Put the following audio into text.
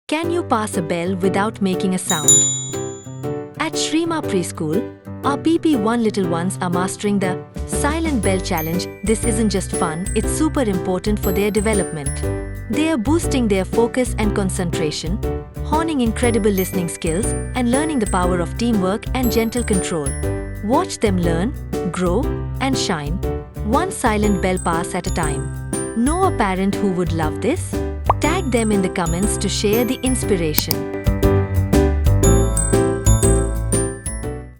Can you pass a bell without making a sound? At Shrima Preschool, our PP1 little ones are mastering the Silent Bell Challenge. This isn't just fun, it's super important for their development. They are boosting their focus and concentration, honing incredible listening skills, and learning the power of teamwork and gentle control. Watch them learn, grow, and shine, one silent bell pass at a time. Know a parent who would love this? Tag them in the comments to share the inspiration.